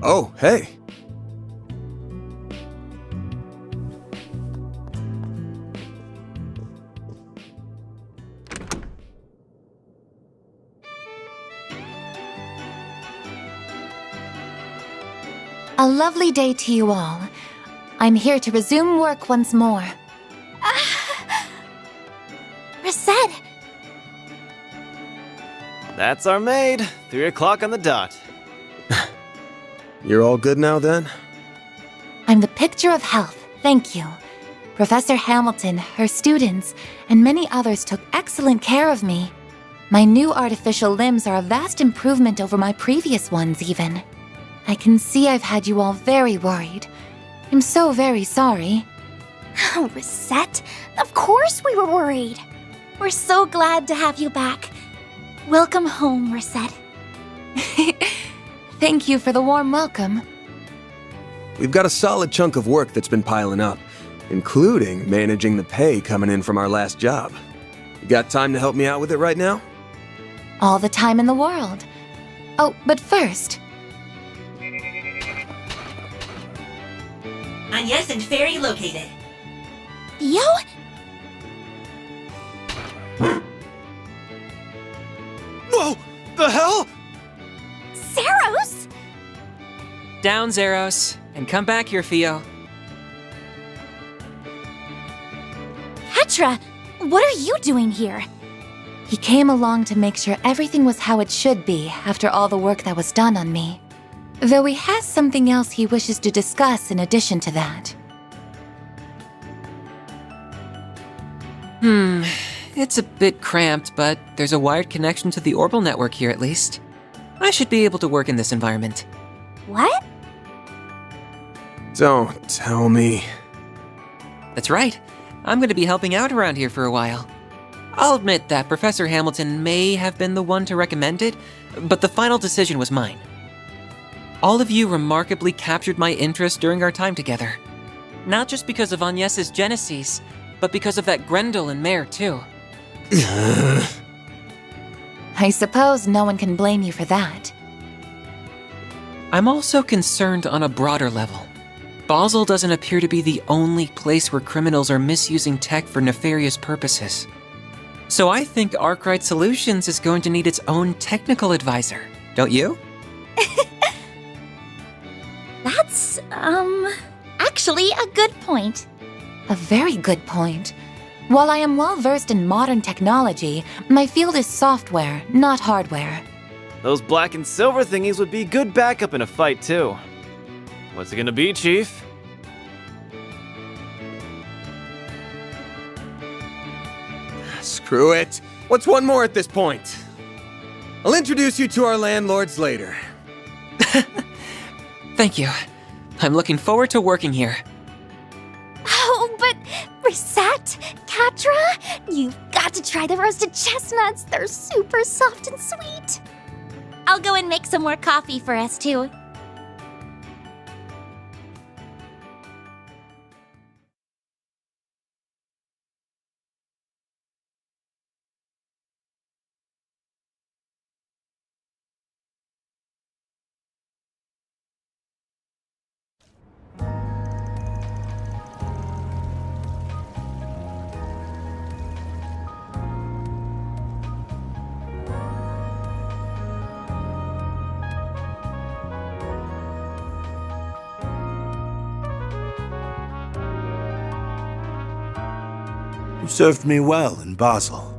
Oh, hey. A lovely day to you all. I'm here to resume work once more. Reset! That's our maid. 3 o'clock on the dot. You're all good now then? I'm the picture of health, thank you. Professor Hamilton, her students, and many others took excellent care of me. My new artificial limbs are a vast improvement over my previous ones, even. I can see I've had you all very worried. I'm so very sorry. Oh, Reset, of course we were worried. We're so glad to have you back. Welcome home, Reset. Thank you for the warm welcome. We've got a solid chunk of work that's been piling up, including managing the pay coming in from our last job. You got time to help me out with it right now? All the time in the world. Oh, but first... Agnes and Fairy located. Theo? Whoa! The hell? Xyress? Down, Xyress, and come back here, Theo. Petra, what are you doing here? He came along to make sure everything was how it should be after all the work that was done on me. Though he has something else he wishes to discuss in addition to that. It's a bit cramped, but there's a wired connection to the orbital network here at least. I should be able to work in this environment. What? Don't tell me. That's right. I'm going to be helping out around here for a while. I'll admit that Professor Hamilton may have been the one to recommend it, but the final decision was mine. All of you remarkably captured my interest during our time together. Not just because of Agnes's genesis, but because of that Grendel and Mare, too. I suppose no one can blame you for that. I'm also concerned on a broader level. Basel doesn't appear to be the only place where criminals are misusing tech for nefarious purposes. So I think Arkwright Solutions is going to need its own technical advisor, don't you? That's, actually a good point. A very good point. While I am well versed in modern technology, my field is software, not hardware. Those black and silver thingies would be good backup in a fight, too. What's it gonna be, Chief? Screw it. What's one more at this point? I'll introduce you to our landlords later. Thank you. I'm looking forward to working here. Oh, but Risette, Catra, you've got to try the roasted chestnuts. They're super soft and sweet. I'll go and make some more coffee for us, too. You served me well in Basel.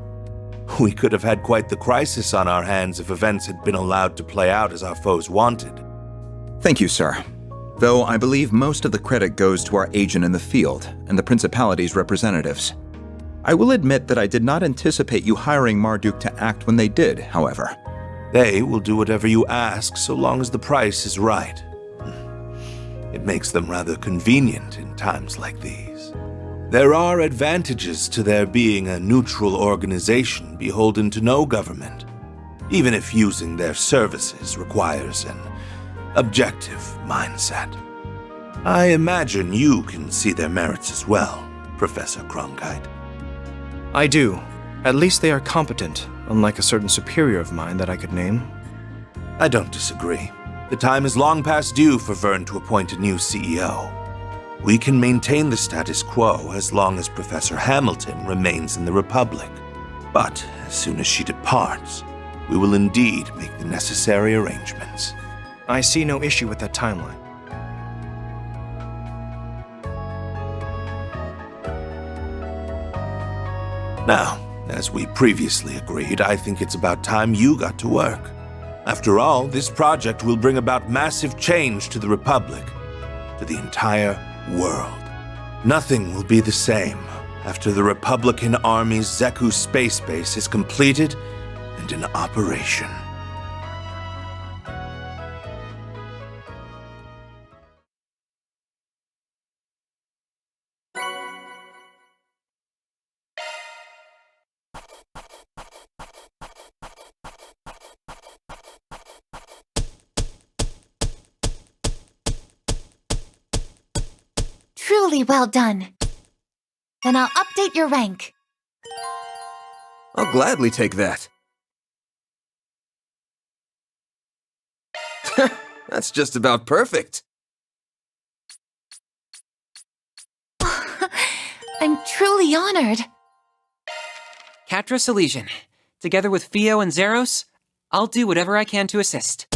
We could have had quite the crisis on our hands if events had been allowed to play out as our foes wanted. Thank you, sir. Though I believe most of the credit goes to our agent in the field and the Principality's representatives. I will admit that I did not anticipate you hiring Marduk to act when they did, however. They will do whatever you ask so long as the price is right. It makes them rather convenient in times like these. There are advantages to their being a neutral organization beholden to no government, even if using their services requires an objective mindset. I imagine you can see their merits as well, Professor Cronkite. I do. At least they are competent, unlike a certain superior of mine that I could name. I don't disagree. The time is long past due for Vern to appoint a new CEO. We can maintain the status quo as long as Professor Hamilton remains in the Republic. But as soon as she departs, we will indeed make the necessary arrangements. I see no issue with that timeline. Now, as we previously agreed, I think it's about time you got to work. After all, this project will bring about massive change to the Republic, to the entire world. Nothing will be the same after the Republican Army's Zeku space base is completed and in operation. Truly well done. Then I'll update your rank. I'll gladly take that. That's just about perfect. I'm truly honored. Catra Silesian. Together with Fio and Xyress, I'll do whatever I can to assist.